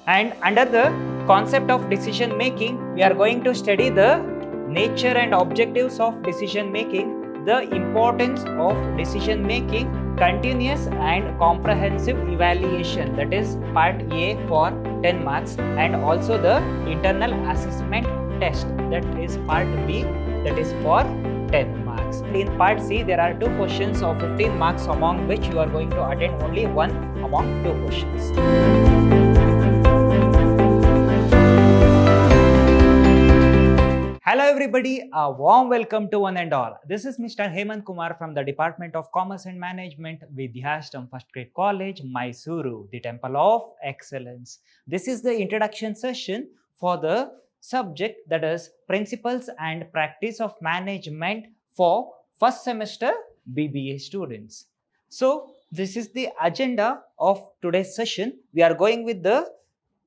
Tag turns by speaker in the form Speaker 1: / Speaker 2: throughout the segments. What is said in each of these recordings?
Speaker 1: And under the concept of decision making, we are going to study the nature and objectives of decision making, the importance of decision making, continuous and comprehensive evaluation, that is part A for 10 marks, and also the internal assessment test, that is part B, that is for 10 marks. In part C, there are 2 questions of 15 marks, among which you are going to attend only one among 2 questions. Hello everybody, a warm welcome to one and all. This is Mr. Hemant Kumar from the Department of Commerce and Management, Vidhyaashram First Grade College, MYSURU, the Temple of Excellence. This is the introduction session for the subject, that is Principles and Practice of Management for first semester BBA students. So this is the agenda of today's session. We are going with the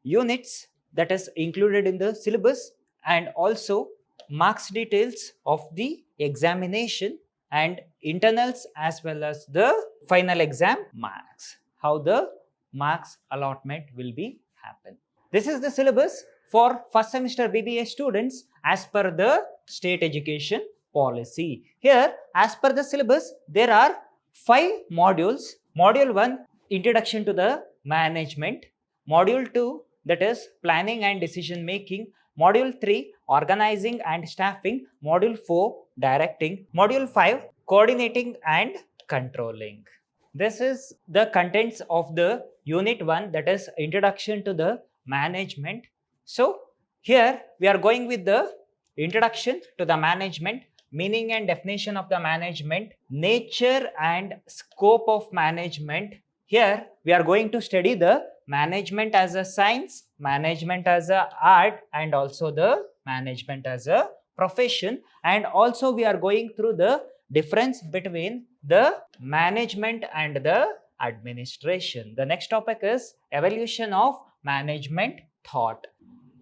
Speaker 1: units that is included in the syllabus and also marks details of the examination and internals as well as the final exam marks, how the marks allotment will be happen. This is the syllabus for first semester BBA students as per the state education policy. Here, as per the syllabus, there are 5 modules. Module 1, introduction to the management. Module 2, that is planning and decision making. Module 3, organizing and staffing. Module 4, directing. Module 5, coordinating and controlling. This is the contents of the unit 1, that is introduction to the management. So here we are going with the introduction to the management, meaning and definition of the management, nature and scope of management. Here we are going to study the management as a science, management as a art, and also the management as a profession. And also we are going through the difference between the management and the administration. The next topic is evolution of management thought.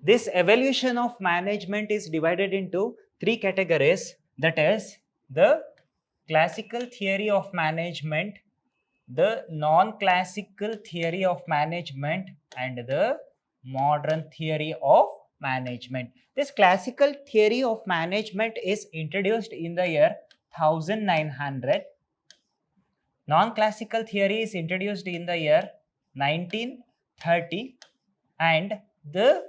Speaker 1: This evolution of management is divided into 3 categories, that is the classical theory of management, the non-classical theory of management, and the modern theory of management. This classical theory of management is introduced in the year 1900. Non-classical theory is introduced in the year 1930, and the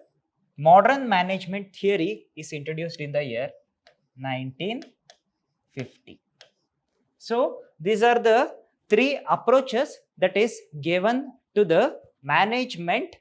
Speaker 1: modern management theory is introduced in the year 1950. So these are the 3 approaches that is given to the management.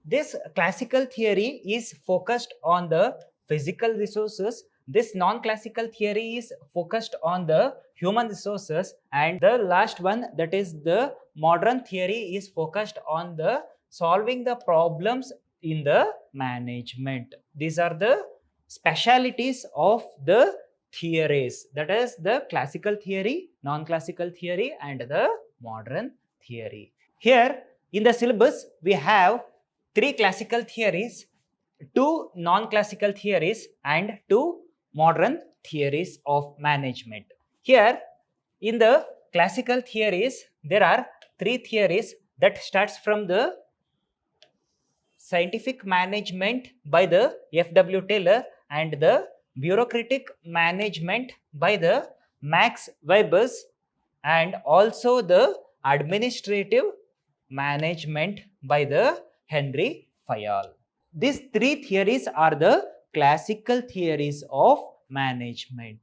Speaker 1: This classical theory is focused on the physical resources. This non-classical theory is focused on the human resources, and the last one, that is the modern theory, is focused on the solving the problems in the management. These are the specialities of the theories, that is the classical theory, non-classical theory, and the modern theory. Here in the syllabus we have 3 classical theories, 2 non-classical theories, and 2 modern theories of management. Here in the classical theories there are 3 theories that starts from the scientific management by the F.W. Taylor and the bureaucratic management by the Max Weber, and also the administrative management by the Henry Fayol. These 3 theories are the classical theories of management.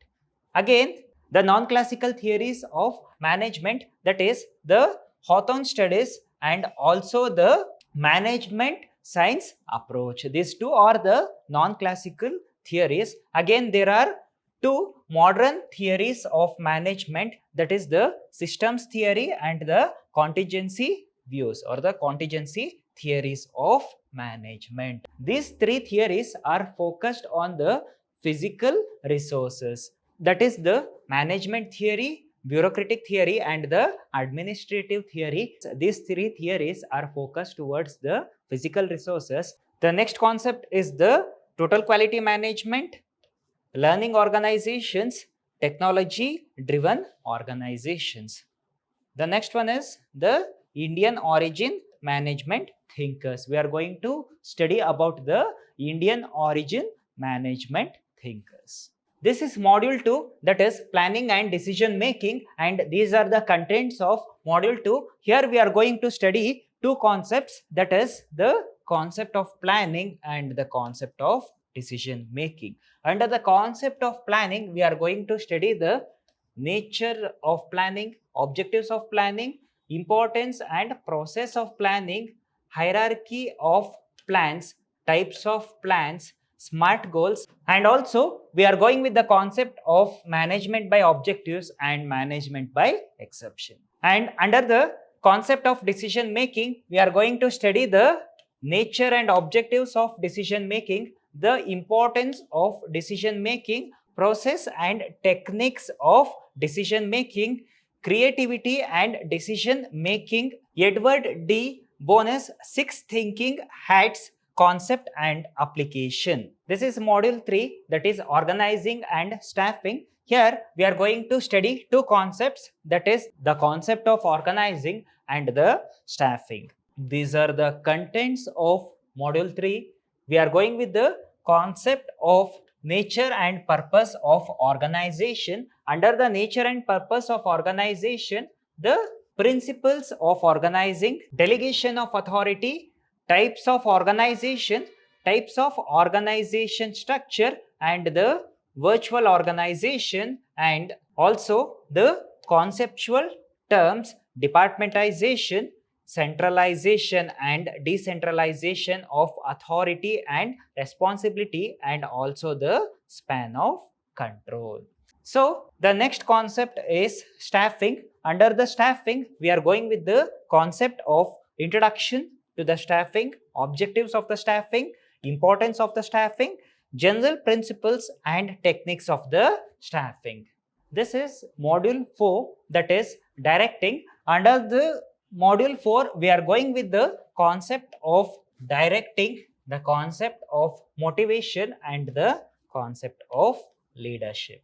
Speaker 1: Again, the non-classical theories of management, that is the Hawthorne studies and also the management science approach. These 2 are the non-classical theories. Again, there are 2 modern theories of management, that is the systems theory and the contingency views or the contingency theories of management. These 3 theories are focused on the physical resources, that is the management theory, bureaucratic theory, and the administrative theory. These 3 theories are focused towards the physical resources. The next concept is the total quality management, learning organizations, technology driven organizations. The next one is the Indian origin management thinkers. We are going to study about the Indian origin management thinkers. This is module 2, that is planning and decision making, and these are the contents of module 2. Here we are going to study two concepts, that is the concept of planning and the concept of decision making. Under the concept of planning, we are going to study the nature of planning, objectives of planning, importance and process of planning, hierarchy of plans, types of plans, SMART goals, and also we are going with the concept of management by objectives and management by exception. And under the concept of decision making, we are going to study the nature and objectives of decision making, the importance of decision making, process and techniques of decision making, creativity and decision making, Edward D. Bonus 6 thinking hats, concept and application. This is module 3, that is organizing and staffing. Here we are going to study two concepts, that is the concept of organizing and the staffing. These are the contents of module 3. We are going with the concept of nature and purpose of organization. Under the nature and purpose of organization, the principles of organizing, delegation of authority, types of organization structure, and the virtual organization, and also the conceptual terms departmentization, centralization and decentralization of authority and responsibility, and also the span of control. So the next concept is staffing. Under the staffing, we are going with the concept of introduction to the staffing, objectives of the staffing, importance of the staffing, general principles and techniques of the staffing. This is module 4, that is directing. Under the module 4, we are going with the concept of directing, the concept of motivation and the concept of leadership.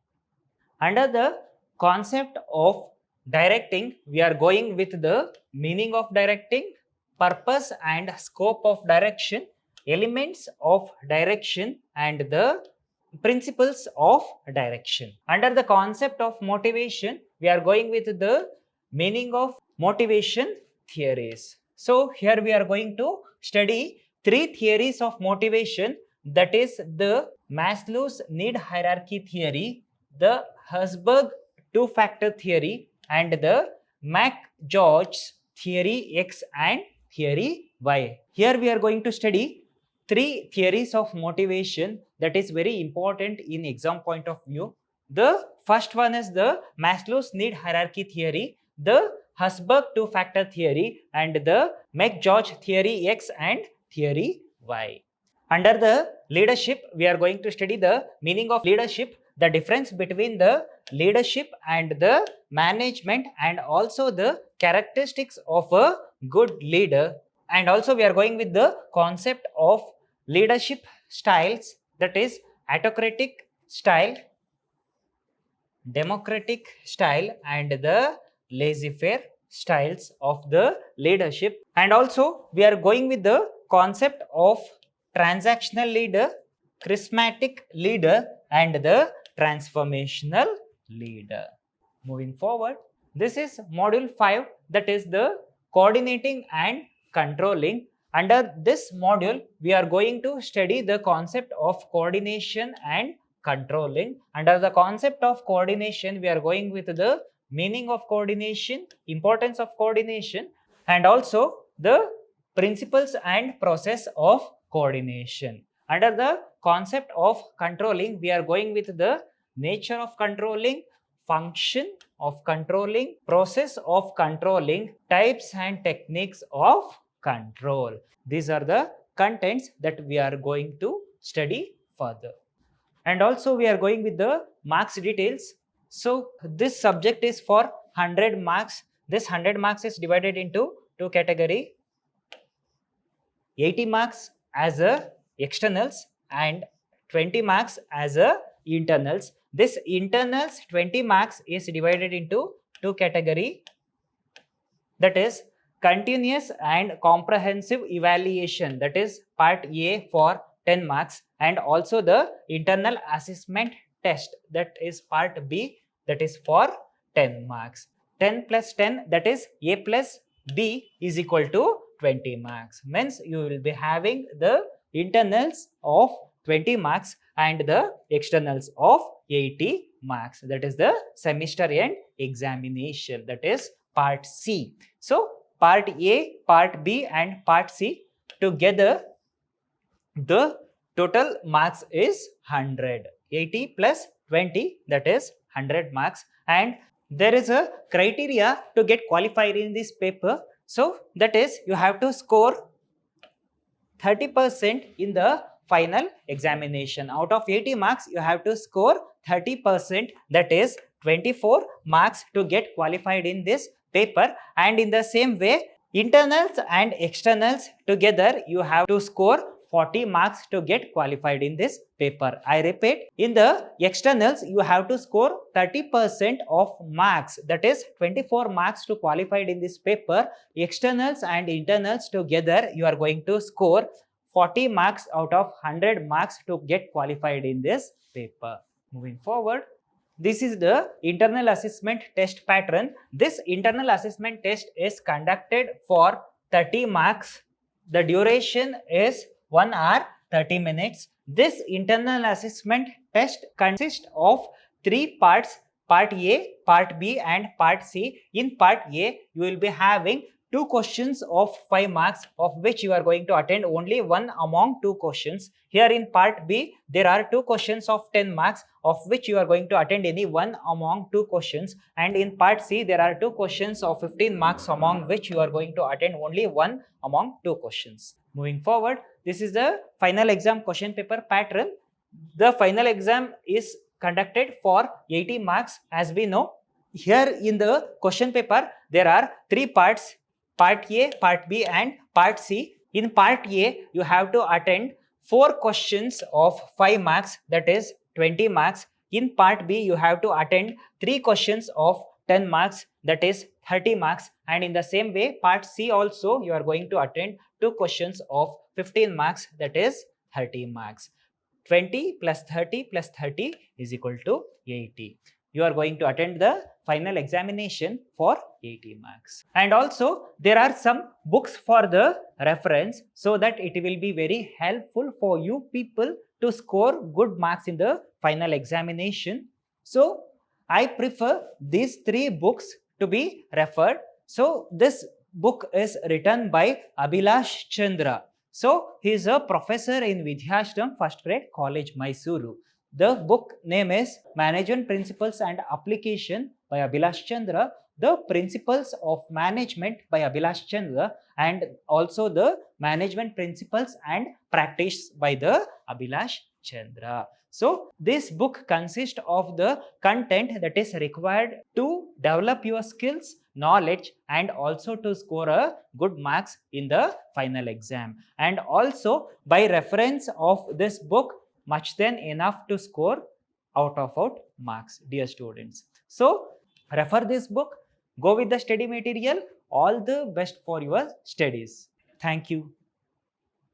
Speaker 1: Under the concept of directing, we are going with the meaning of directing, purpose and scope of direction, elements of direction, and the principles of direction. Under the concept of motivation, we are going with the meaning of motivation theories. So here we are going to study three theories of motivation, that is the Maslow's need hierarchy theory, the Herzberg two-factor theory, and the McGeorge's theory X and theory Y. Here we are going to study three theories of motivation that is very important in exam point of view. The first one is the Maslow's need hierarchy theory, the Herzberg two-factor theory, and the McGeorge theory X and theory Y. Under the leadership, we are going to study the meaning of leadership, the difference between the leadership and the management, and also the characteristics of a good leader. And also we are going with the concept of leadership styles, that is autocratic style, democratic style, and the laissez-faire styles of the leadership. And also we are going with the concept of transactional leader, charismatic leader, and the transformational leader. Moving forward, this is module 5, that is the coordinating and controlling. Under this module, we are going to study the concept of coordination and controlling. Under the concept of coordination, we are going with the meaning of coordination, importance of coordination, and also the principles and process of coordination. Under the concept of controlling, we are going with the nature of controlling, function of controlling, process of controlling, types and techniques of control. These are the contents that we are going to study further. And also we are going with the marks details. So this subject is for 100 marks. This 100 marks is divided into two categories. 80 marks as a externals and 20 marks as a internals. This internals 20 marks is divided into two categories, that is continuous and comprehensive evaluation, that is part A for 10 marks, and also the internal assessment test, that is part B, that is for 10 marks. 10 plus 10, that is A plus B, is equal to 20 marks. Means you will be having the internals of 20 marks and the externals of 80 marks. That is the semester end examination, that is part C. So part A, part B and part C together, the total marks is 100. 80 plus 20, that is 100 marks. And there is a criteria to get qualified in this paper. So that is, you have to score 30% in the final examination. Out of 80 marks, you have to score 30%, that is 24 marks to get qualified in this paper. And in the same way, internals and externals together, you have to score 40 marks to get qualified in this paper. I repeat, in the externals, you have to score 30% of marks, that is 24 marks to qualified in this paper. Externals and internals together, you are going to score 40 marks out of 100 marks to get qualified in this paper. Moving forward, this is the internal assessment test pattern. This internal assessment test is conducted for 30 marks. The duration is 1 hour 30 minutes. This internal assessment test consists of 3 parts, part A, part B and part C. In part A, you will be having 2 questions of 5 marks, of which you are going to attend only 1 among 2 questions. Here in part B, there are 2 questions of 10 marks, of which you are going to attend any 1 among 2 questions. And in part C, there are 2 questions of 15 marks, among which you are going to attend only 1 among 2 questions. Moving forward, this is the final exam question paper pattern. The final exam is conducted for 80 marks, as we know. Here in the question paper, there are 3 parts, part A, part B and part C. In part A, you have to attend 4 questions of 5 marks, that is 20 marks. In part B, you have to attend 3 questions of 10 marks, that is 30 marks. And in the same way, part C also, you are going to attend 2 questions of 15 marks, that is 30 marks. 20 plus 30 plus 30 is equal to 80. You are going to attend the final examination for 80 marks. And also, there are some books for the reference, so that it will be very helpful for you people to score good marks in the final examination. So, I prefer these 3 books to be referred. So, this book is written by Abhilash Chandra. So, he is a professor in Vidhyaashram, first grade, college, Mysuru. The book name is Management Principles and Application by Abhilash Chandra, The Principles of Management by Abhilash Chandra, and also the Management Principles and Practice by the Abhilash Chandra. So, this book consists of the content that is required to develop your skills, knowledge and also to score a good marks in the final exam. And also, by reference of this book, much than enough to score out of marks, dear students. So, refer this book, go with the study material. All the best for your studies. Thank you.